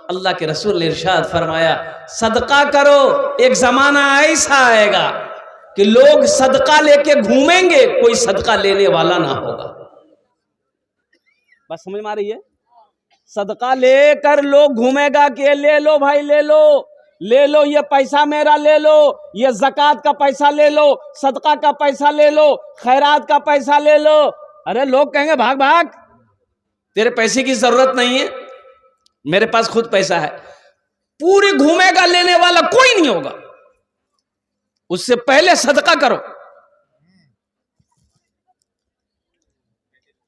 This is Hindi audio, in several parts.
अल्लाह के रसूल ने इरशाद फरमाया, सदका करो, एक जमाना ऐसा आएगा कि लोग सदका लेके घूमेंगे, कोई सदका लेने वाला ना होगा। बस समझ में आ रही है? सदका लेकर लोग घूमेगा कि ले लो भाई, ले लो, ले लो, ये पैसा मेरा ले लो, ये ज़कात का पैसा ले लो, सदका का पैसा ले लो, खैरात का पैसा ले लो। अरे लोग कहेंगे भाग भाग, तेरे पैसे की जरूरत नहीं है, मेरे पास खुद पैसा है। पूरी घूमेगा, लेने वाला कोई नहीं होगा। उससे पहले सदका करो।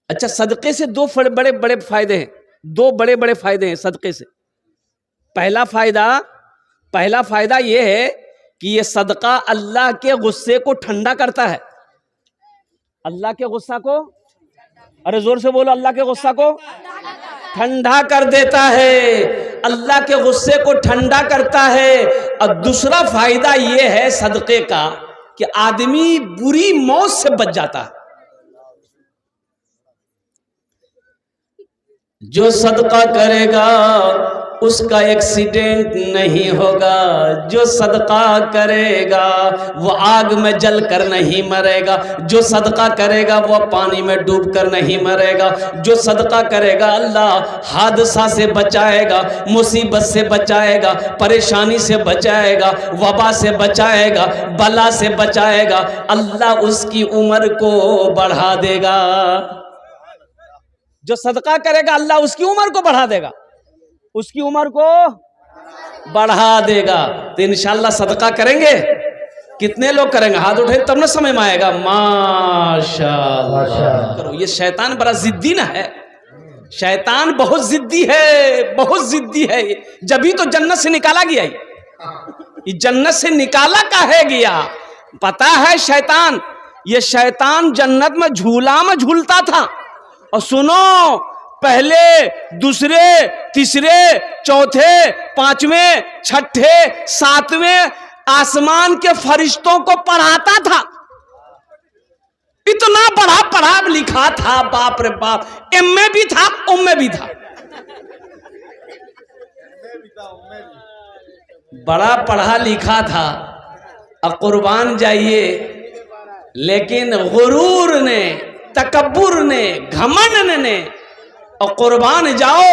अच्छा, सदके से दो बड़े बड़े फायदे हैं, दो बड़े बड़े फायदे हैं सदके से। पहला फायदा यह है कि यह सदका अल्लाह के गुस्से को ठंडा करता है। अल्लाह के गुस्सा को, अरे जोर से बोलो, अल्लाह के गुस्सा को ठंडा कर देता है, अल्लाह के गुस्से को ठंडा करता है। और दूसरा फायदा यह है सदके का कि आदमी बुरी मौत से बच जाता है। जो सदका करेगा उसका एक्सीडेंट नहीं होगा, जो सदका करेगा वो आग में जल कर नहीं मरेगा, जो सदका करेगा वो पानी में डूब कर नहीं मरेगा, जो सदका करेगा अल्लाह हादसा से बचाएगा, मुसीबत से बचाएगा, परेशानी से बचाएगा, वबा से बचाएगा, बला से बचाएगा, अल्लाह उसकी उम्र को बढ़ा देगा। जो सदका करेगा अल्लाह उसकी उम्र को बढ़ा देगा, उसकी उम्र को बढ़ा देगा। तो इंशाअल्लाह सदका करेंगे। कितने लोग करेंगे? हाथ उठाए तब ना समझ में आएगा। माशाअल्लाह करो। ये शैतान बड़ा जिद्दी ना है, शैतान बहुत जिद्दी है, बहुत जिद्दी है। जभी तो जन्नत से निकाला गया, ये जन्नत से निकाला काहे गया पता है? शैतान, ये शैतान जन्नत में झूला में झूलता था। और सुनो, पहले, दूसरे, तीसरे, चौथे, पांचवें, छठे, सातवें आसमान के फरिश्तों को पढ़ाता था। इतना बड़ा पढ़ा लिखा था, बाप रे बाप। एमए भी था, उम्मे भी था, बड़ा पढ़ा लिखा था। अब कुर्बान जाइए, लेकिन गुरूर ने, तकब्बुर ने, घमंड ने, और कुर्बान जाओ,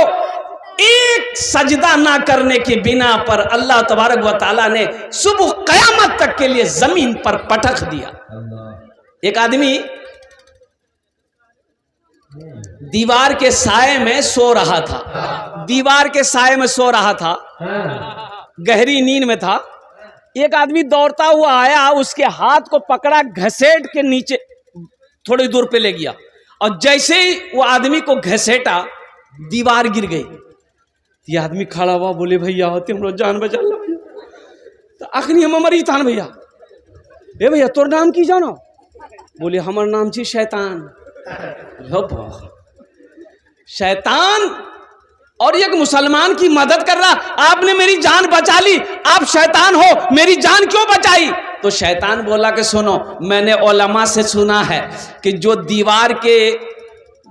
एक सजदा ना करने के बिना पर अल्लाह तबारक व तआला ने सुबह कयामत तक के लिए जमीन पर पटक दिया। एक आदमी दीवार के साए में सो रहा था, दीवार के साए में सो रहा था, गहरी नींद में था। एक आदमी दौड़ता हुआ आया, उसके हाथ को पकड़ा, घसीट के नीचे थोड़ी दूर पे ले गया, और जैसे ही वो आदमी को घसीटा, दीवार गिर गई। ये आदमी खड़ा हुआ, बोले भैया होते हम लोग जान बचा लो भैया। तो आखिरी हम मरी था भैया। ए भैया तोर नाम की जानो? बोले हमार नाम छी शैतान। शैतान और एक मुसलमान की मदद कर रहा, आपने मेरी जान बचा ली, आप शैतान हो, मेरी जान क्यों बचाई? तो शैतान बोला कि सुनो, मैंने उलमा से सुना है कि जो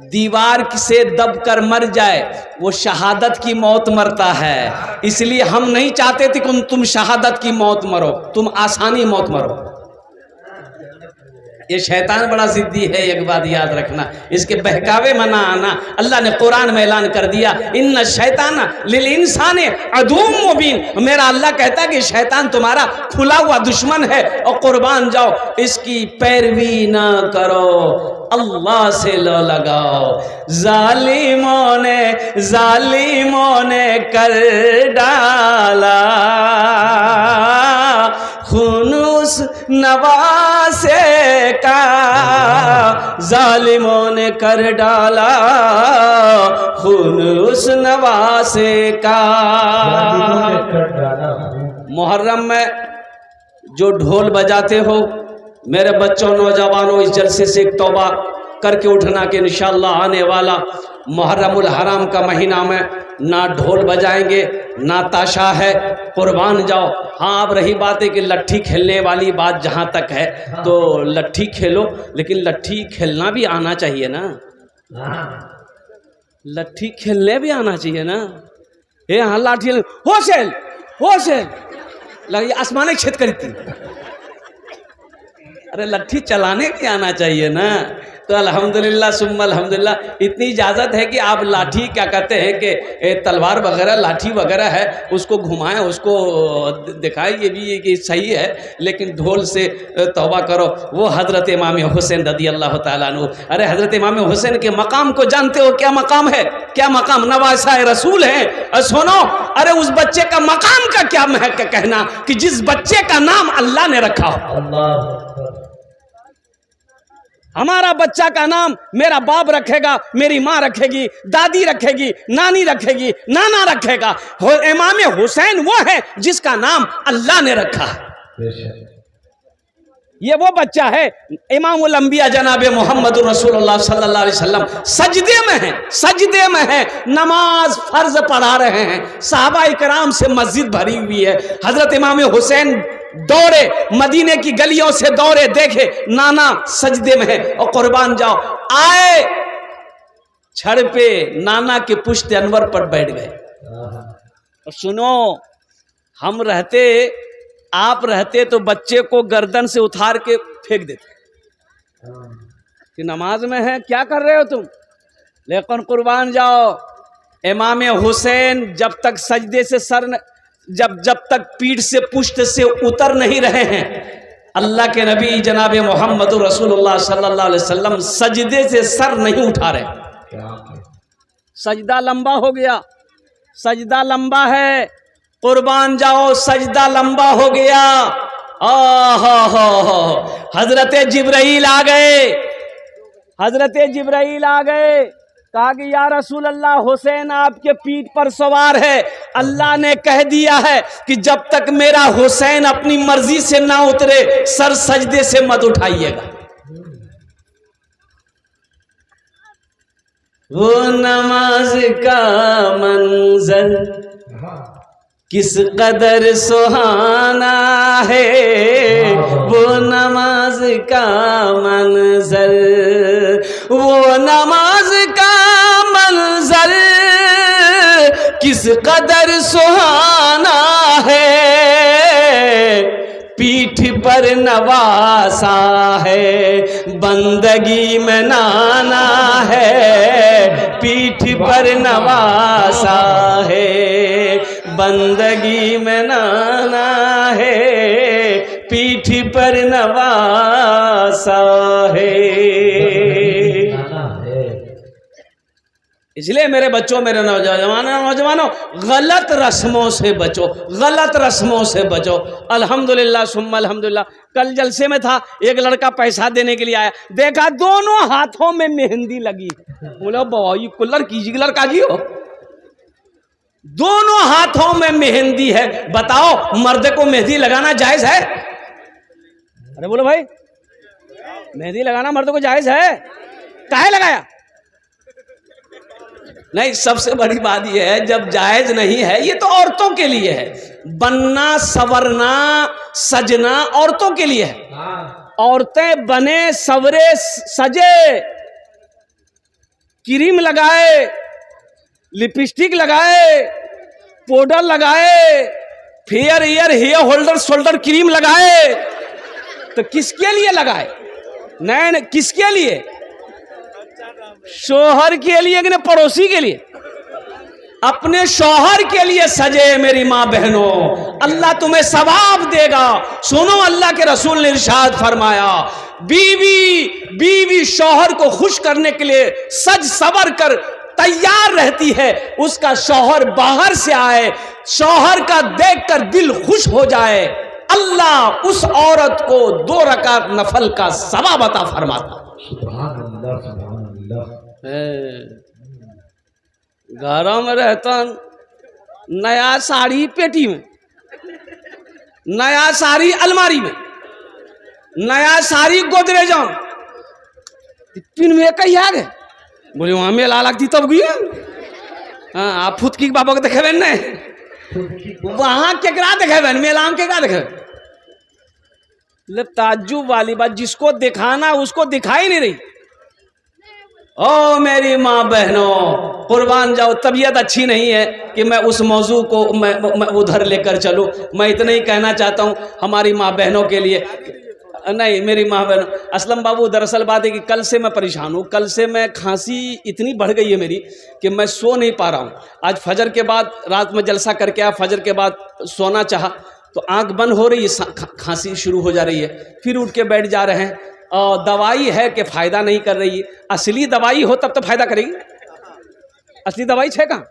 दीवार से दबकर मर जाए वो शहादत की मौत मरता है, इसलिए हम नहीं चाहते थे कि तुम शहादत की मौत मरो, तुम आसानी मौत मरो। ये शैतान बड़ा जिद्दी है, एक बात याद रखना, इसके बहकावे में ना आना। अल्लाह ने कुरान में ऐलान कर दिया, इन्ना शैतान लिल इंसान अदुव्वुम मुबीन। मेरा अल्लाह कहता है कि शैतान तुम्हारा खुला हुआ दुश्मन है, और कुर्बान जाओ, इसकी पैरवी ना करो, अल्लाह से लो लगाओ। जालिमों ने कर डाला खुनूस नवासे का, जालिमों ने कर डाला खुनूस नवासे का। मुहर्रम में जो ढोल बजाते हो, मेरे बच्चों, नौजवानों, इस जलसे से एक तौबा करके उठना कि इंशाअल्लाह आने वाला मुहर्रमुल हराम का महीना में ना ढोल बजाएंगे ना ताशा है, कुर्बान जाओ। हाँ, अब रही बात है कि लट्ठी खेलने वाली बात जहाँ तक है, तो लट्ठी खेलो, लेकिन लट्ठी खेलना भी आना चाहिए ना, लट्ठी खेलने भी आना चाहिए ना। ये हाँ लाठी हुसैन हुसैन लगी आसमाने छेद करी थी। अरे लट्ठी चलाने भी आना चाहिए ना। तो अल्हम्दुलिल्लाह सुम्मा अल्हम्दुलिल्लाह इतनी इजाज़त है कि आप लाठी क्या कहते हैं कि तलवार वगैरह लाठी वगैरह है उसको घुमाएं, उसको दिखाएं, ये भी कि सही है, लेकिन ढोल से तौबा करो। वो हज़रत इमाम हुसैन रदी अल्लाह ताला अन्हु, अरे हज़रत इमाम हुसैन के मकाम को जानते हो? क्या मकाम है, क्या मकाम, नवासा रसूल है। सुनो, अरे उस बच्चे का मकाम का क्या महक कहना कि जिस बच्चे का नाम अल्लाह ने रखा हो। हमारा बच्चा का नाम मेरा बाप रखेगा, मेरी माँ रखेगी, दादी रखेगी, नानी रखेगी, नाना रखेगा। इमाम हुसैन वो है जिसका नाम अल्लाह ने रखा है। ये वो बच्चा है इमामुल अंबिया जनाबे मोहम्मद रसूलुल्लाह सल्लल्लाहु अलैहि वसल्लम सजदे में है, सजदे में है, नमाज फर्ज पढ़ा रहे हैं, सहाबा इकराम से मस्जिद भरी हुई है। हजरत इमाम हुसैन दौड़े, मदीने की गलियों से दौड़े, देखे नाना सजदे में है और कुर्बान जाओ, आए छड़ पे नाना के पुश्त अनवर पर बैठ गए। और सुनो, हम रहते, आप रहते तो बच्चे को गर्दन से उतार के फेंक देते कि नमाज में है, क्या कर रहे हो तुम। लेकिन कुर्बान जाओ, इमाम हुसैन जब तक सजदे से सर जब तक पीठ से पुश्त से उतर नहीं रहे हैं, अल्लाह के नबी जनाब मोहम्मद रसूलुल्लाह सल्लल्लाहु अलैहि वसल्लम सजदे से सर नहीं उठा रहे। सजदा लंबा हो गया, सजदा लंबा है, कुर्बान जाओ, सजदा लंबा हो गया। हजरत जिब्राइल आ गए, हजरत जिब्राइल आ गए, कहा कि या रसूल अल्लाह, हुसैन आपके पीठ पर सवार है, अल्लाह ने कह दिया है कि जब तक मेरा हुसैन अपनी मर्जी से ना उतरे सर सजदे से मत उठाइएगा। वो नमाज का मंजर किस कदर सुहाना है, वो नमाज का मंजर, वो नमाज का मंजर किस कदर सुहाना है, पीठ पर नवासा है, बंदगी में नाना है, पीठ पर नवासा है, बंदगी में नाना है, पीठ पर नवासा है। इसलिए मेरे बच्चों, मेरे नौजवानों, गलत रस्मों से बचो, गलत रस्मों से बचो। अल्हम्दुलिल्लाह सुम्मा अल्हम्दुलिल्लाह, कल जलसे में था, एक लड़का पैसा देने के लिए आया, देखा दोनों हाथों में मेहंदी लगी। बोलो बाबा ये कुल्लर कीजिए, लड़का जी हो, दोनों हाथों में मेहंदी है। बताओ मर्द को मेहंदी लगाना जायज है? अरे बोलो भाई, मेहंदी लगाना मर्द को जायज है? काहे लगाया? नहीं, सबसे बड़ी बात यह है जब जायज नहीं है, ये तो औरतों के लिए है, बनना सवरना सजना औरतों के लिए है। औरतें बने सवरे सजे, क्रीम लगाए, लिपस्टिक लगाए, पाउडर लगाए, fair ear hair holder shoulder cream लगाए, तो किसके लिए लगाए? नहीं, किसके लिए? शोहर के लिए कि पड़ोसी के लिए? अपने शौहर के लिए सजे मेरी माँ बहनों, अल्लाह तुम्हें सवाब देगा। सुनो, अल्लाह के रसूल ने इरशाद फरमाया, बीवी शौहर को खुश करने के लिए सज सवर कर तैयार रहती है, उसका शौहर बाहर से आए, शौहर का देखकर दिल खुश हो जाए, अल्लाह उस औरत को 2 रकात नफल का सवाब अता फरमाता। सुभान अल्लाह, सुभान अल्लाह। घरों में रहता नया साड़ी पेटी में, नया साड़ी अलमारी में, नया साड़ी गोदरेज में, पिन में कहीं आ गए, बोले वहां मेला लगती तब गई। हाँ, आप फुतकी बाबा को देखे नहीं, वहां केकरा देखे मेला में केकरा देखे। ताज्जुब वाली बात, जिसको दिखाना उसको दिखाई नहीं रही। ओ मेरी माँ बहनों, कुर्बान जाओ, तबीयत अच्छी नहीं है कि मैं उस मौजू को मैं उधर लेकर चलूँ। मैं इतना ही कहना चाहता हूँ हमारी माँ बहनों के लिए, नहीं मेरी माँ बहनों। असलम बाबू, दरअसल बात है कि कल से मैं परेशान हूँ, कल से मैं खांसी इतनी बढ़ गई है मेरी कि मैं सो नहीं पा रहा हूँ। आज फजर के बाद रात में जलसा करके आया, फजर के बाद सोना चाहा तो आंख बंद हो रही है, खांसी शुरू हो जा रही है, फिर उठ के बैठ जा रहे हैं। और दवाई है कि फ़ायदा नहीं कर रही है। असली दवाई हो तब तो फायदा करेगी, असली दवाई है कहाँ,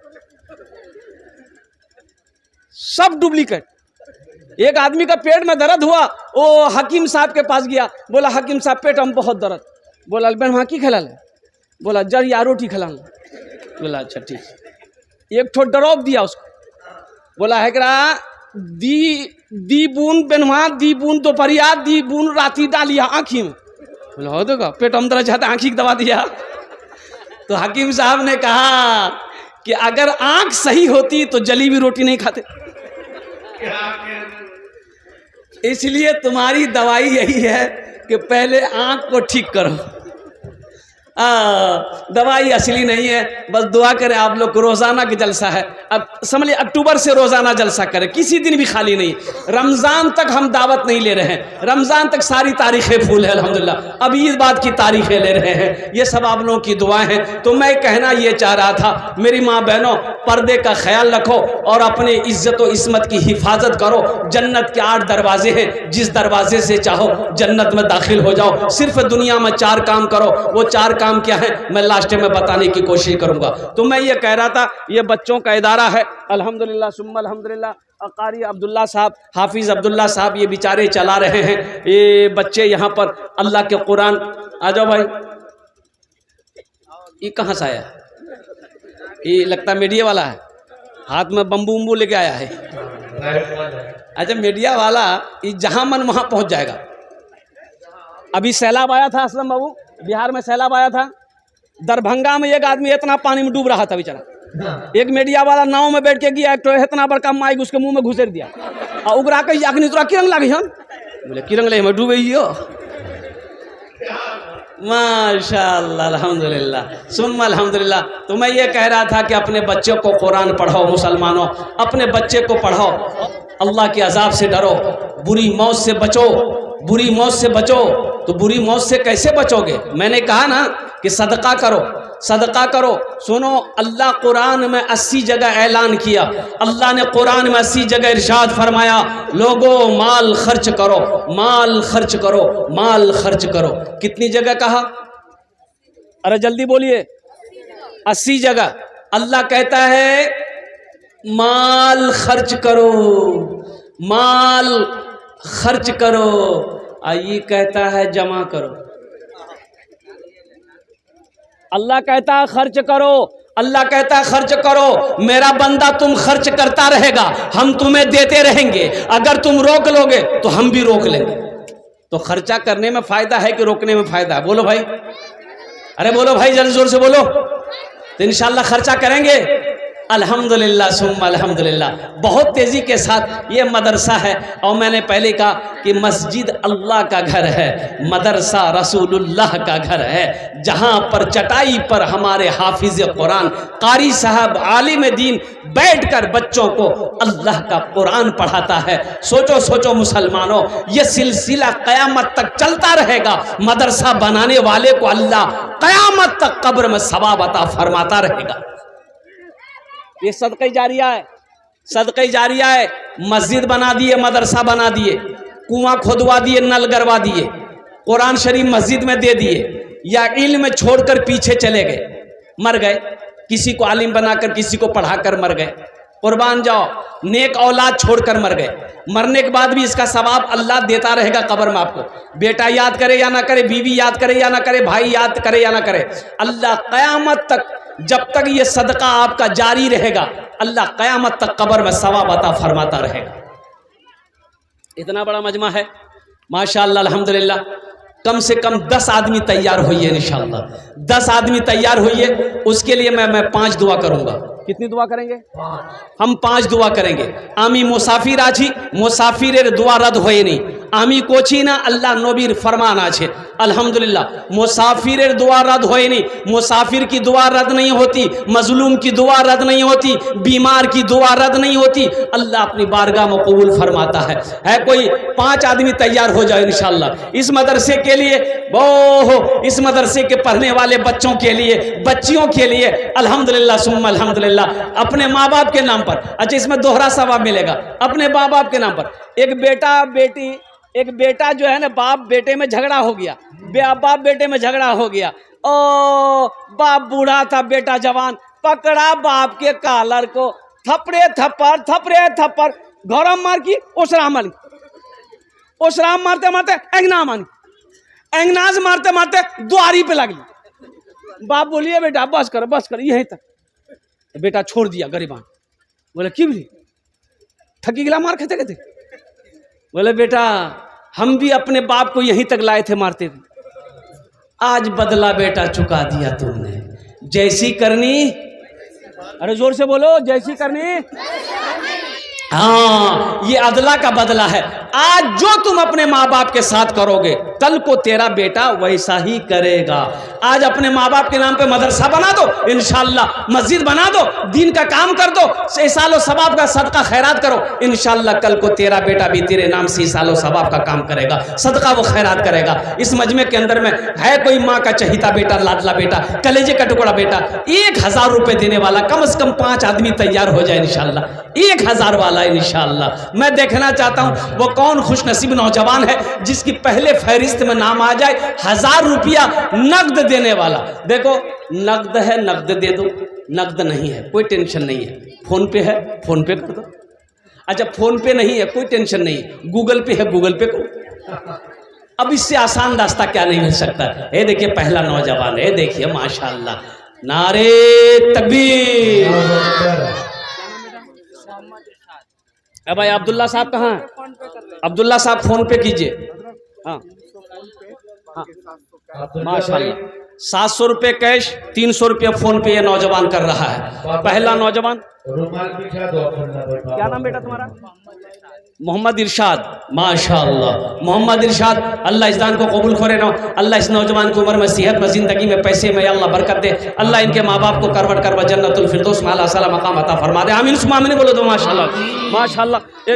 सब डुप्लीकेट। एक आदमी का पेट में दर्द हुआ, वो हकीम साहब के पास गया, बोला हकीम साहब पेट में बहुत दर्द, बोला अल्बन वहाँ की खिला ले, बोला जर या रोटी खिला ले, बोला अच्छा ठीक। एक ठो ड्रॉप दिया उसको, बोला है दी बूंद बेनवा, दी बूंद दोपहरिया, दी बूंद राती डालिया आँखी में, बोला हो तो पेट में दर्द चाहता, आँखी की दवा दिया। तो हकीम साहब ने कहा कि अगर आँख सही होती तो जली हुई रोटी नहीं खाते, इसलिए तुम्हारी दवाई यही है कि पहले आँख को ठीक करो। दवाई असली नहीं है, बस दुआ करें आप लोग को। रोज़ाना की जलसा है, अब समझ लिया अक्टूबर से रोज़ाना जलसा करें, किसी दिन भी खाली नहीं। रमज़ान तक हम दावत नहीं ले रहे हैं, रमज़ान तक सारी तारीखें फूल है अल्हम्दुलिल्लाह, अब ईद बाद की तारीखें ले रहे हैं। ये सब आप लोगों की दुआएं हैं। तो मैं कहना ये चाह रहा था, मेरी माँ बहनों, पर्दे का ख्याल रखो और अपने इज्जत व इस्मत की हिफाजत करो। जन्नत के 8 दरवाजे हैं, जिस दरवाजे से चाहो जन्नत में दाखिल हो जाओ। सिर्फ दुनिया में 4 काम करो, वो 4 काम क्या है मैं लास्ट में बताने की कोशिश करूंगा। तो मैं ये कह रहा था, ये बच्चों का इदारा है अल्हम्दुलिल्लाह सुम्मा अल्हम्दुलिल्लाह। कारी अब्दुल्ला साहब, हाफिज अब्दुल्ला साहब ये बेचारे चला रहे हैं। ये बच्चे यहाँ पर अल्लाह के कुरान, आ जाओ भाई, ये कहाँ से आया, ये लगता मीडिया वाला है, हाथ में बम्बू उम्बू लेके आया है। अच्छा मीडिया वाला, ये जहाँ मन वहाँ पहुँच जाएगा। अभी सैलाब आया था असलम बाबू, बिहार में सैलाब आया था, दरभंगा में एक आदमी इतना पानी में डूब रहा था बेचारा, एक मीडिया वाला नाव में बैठ के गया, एक तो इतना बड़का माइक उसके मुंह में घुसेर दिया और उगरा के अखनी तोरा किरंग लागे हन, बोले किरंग ले मैं डूबे हो। माशाअल्लाह अल्हम्दुलिल्लाह सुम्मा अल्हम्दुलिल्लाह। तो मैं ये कह रहा था कि अपने बच्चों को कुरान पढ़ाओ, मुसलमानों अपने बच्चे को पढ़ाओ, अल्लाह के अजाब से डरो, बुरी मौत से बचो, बुरी मौत से बचो। तो बुरी मौत से कैसे बचोगे? मैंने कहा ना कि सदका करो, सदका करो। सुनो, अल्लाह कुरान में 80 जगह ऐलान किया, अल्लाह ने कुरान में 80 जगह इरशाद फरमाया, लोगों माल खर्च करो, माल खर्च करो, माल खर्च करो। कितनी जगह कहा? अरे जल्दी बोलिए। 80 जगह अल्लाह कहता है माल खर्च करो, माल खर्च करो। ये कहता है जमा करो। अल्लाह कहता है खर्च करो, अल्लाह कहता है खर्च करो। मेरा बंदा तुम खर्च करता रहेगा, हम तुम्हें देते रहेंगे। अगर तुम रोक लोगे तो हम भी रोक लेंगे। तो खर्चा करने में फायदा है कि रोकने में फायदा है? बोलो भाई, अरे बोलो भाई, जल्दी जोर से बोलो। तो इंशाल्लाह खर्चा करेंगे अल्हम्दुलिल्लाह सुम्मा अल्हम्दुलिल्लाह। बहुत तेज़ी के साथ ये मदरसा है, और मैंने पहले कहा कि मस्जिद अल्लाह का घर है, मदरसा रसूलुल्लाह का घर है, जहाँ पर चटाई पर हमारे हाफिज कुरान कारी साहब आलिम दीन बैठकर बच्चों को अल्लाह का कुरान पढ़ाता है। सोचो सोचो मुसलमानों, ये सिलसिला क़यामत तक चलता रहेगा। मदरसा बनाने वाले को अल्लाह क़यामत तक कब्र में सवाब अता फरमाता रहेगा। ये सदक़े जारिया है, सदक़े जारिया है। मस्जिद बना दिए, मदरसा बना दिए, कुआं खोदवा दिए, नल गरवा दिए, कुरान शरीफ मस्जिद में दे दिए, या इल्म छोड़कर पीछे चले गए, मर गए। किसी को आलिम बनाकर किसी को पढ़ाकर मर गए। कुर्बान जाओ, नेक औलाद छोड़कर मर गए। मरने के बाद भी इसका सवाब अल्लाह देता रहेगा कब्र में आपको। बेटा याद करे या ना करे, बीवी याद करे या ना करे, भाई याद करे या ना करे, अल्लाह क़यामत तक, जब तक ये सदका आपका जारी रहेगा, अल्लाह क़यामत तक कब्र में सवाब अता फरमाता रहेगा। इतना बड़ा मजमा है माशाअल्लाह अल्हम्दुलिल्लाह। कम से कम 10 आदमी तैयार होइए इंशाअल्लाह, 10 आदमी तैयार होइए। उसके लिए मैं 5 दुआ करूंगा। कितनी दुआ करेंगे? हम 5 दुआ करेंगे। आमी मुसाफिर आजी, मुसाफिर दुआ रद्द होए नहीं। আমি করছি না, আল্লাহ নবীর फरमान আছে। अल्हम्दुलिल्लाह मुसाफिर दुआ रद्द होए नहीं, मुसाफिर की दुआ रद्द नहीं होती, मजलूम की दुआ रद्द नहीं होती, बीमार की दुआ रद्द नहीं होती, अल्लाह अपनी बारगाह में कबूल फरमाता है कोई 5 आदमी तैयार हो जाए इंशाअल्लाह इस मदरसे के लिए, वो इस मदरसे के पढ़ने वाले बच्चों के लिए, बच्चियों के लिए, अल्हम्दुलिल्लाह सुम्मा अल्हम्दुलिल्लाह, अपने माँ बाप के नाम पर। अच्छा, इसमें दोहरा सवाब मिलेगा। अपने माँ बाप के नाम पर एक बेटा जो है ना, बाप बेटे में झगड़ा हो गया, बाप बेटे में झगड़ा हो गया, ओ बाप बूढ़ा था, बेटा जवान, पकड़ा बाप के कॉलर को, थपड़े थप्पड़ गौरव मार की ओसराम मारते मारते एंगनाज मारते मारते द्वारी पे लगली। बाप बोलिए बेटा बस कर यहीं तक। बेटा छोड़ दिया गरीबान। बोले क्यों भी थकी गिला मार खाते कहते। बोले बेटा हम भी अपने बाप को यहीं तक लाए थे, मारते थे, आज बदला बेटा चुका दिया तुमने, जैसी करनी, अरे जोर से बोलो, जैसी करनी। हाँ, ये अदला का बदला है। आज जो तुम अपने माँ बाप के साथ करोगे, कल को तेरा बेटा वैसा ही करेगा। आज अपने माँ बाप के नाम पे मदरसा बना दो, इंशाअल्लाह मस्जिद बना दो, दीन का काम कर दो, 6 सालों सवाब का सदका खैरात करो, इंशाअल्लाह कल को तेरा बेटा भी तेरे नाम 6 सालों सवाब का काम करेगा, सदका वो खैरात करेगा। इस मजमे के अंदर में है कोई माँ का चहीता बेटा, लाडला बेटा, कलेजे का टुकड़ा बेटा, 1000 रुपये देने वाला, कम से कम 5 आदमी तैयार हो जाए इंशाअल्लाह, 1000 वाला इंशाअल्लाह। मैं देखना चाहता हूं वो कौन खुशनसीब नौजवान है जिसकी पहले फहरिस्त में नाम आ जाए 1000 रुपया नकद देने वाला। देखो नकद है, नकद दे दो, नकद नहीं है कोई टेंशन नहीं है, फोन पे है फोन पे कर दो। अच्छा फोन पे नहीं है कोई टेंशन नहीं है, गूगल पे है गूगल पे करो। अब इससे आसान रास्ता क्या नहीं मिल सकता। ये देखिए पहला नौजवान है, देखिए माशाअल्लाह, नारे तकबीर। अब भाई अब्दुल्ला साहब कहाँ हैं? अब्दुल्ला साहब फोन पे कीजिए। हाँ माशाल्लाह, 700 रुपये कैश, 300 रुपये फोन पे ये नौजवान कर रहा है। पहला नौजवान, क्या नाम बेटा तुम्हारा? मोहम्मद इरशाद, माशाअल्लाह मोहम्मद इरशाद, अल्लाह इस दान को कबूल करे ना, अल्लाह इस नौजवान की उम्र में, सेहत में, जिंदगी में, पैसे में अल्लाह बरकत दे, अल्लाह इनके माँ बाप को करवट करवा जन्नतुल फिरदौस में आला साला मकाम अता फरमा दे। आमीन सुम्मा आमीन बोलो तो माशाअल्लाह माशाअल्लाह। एक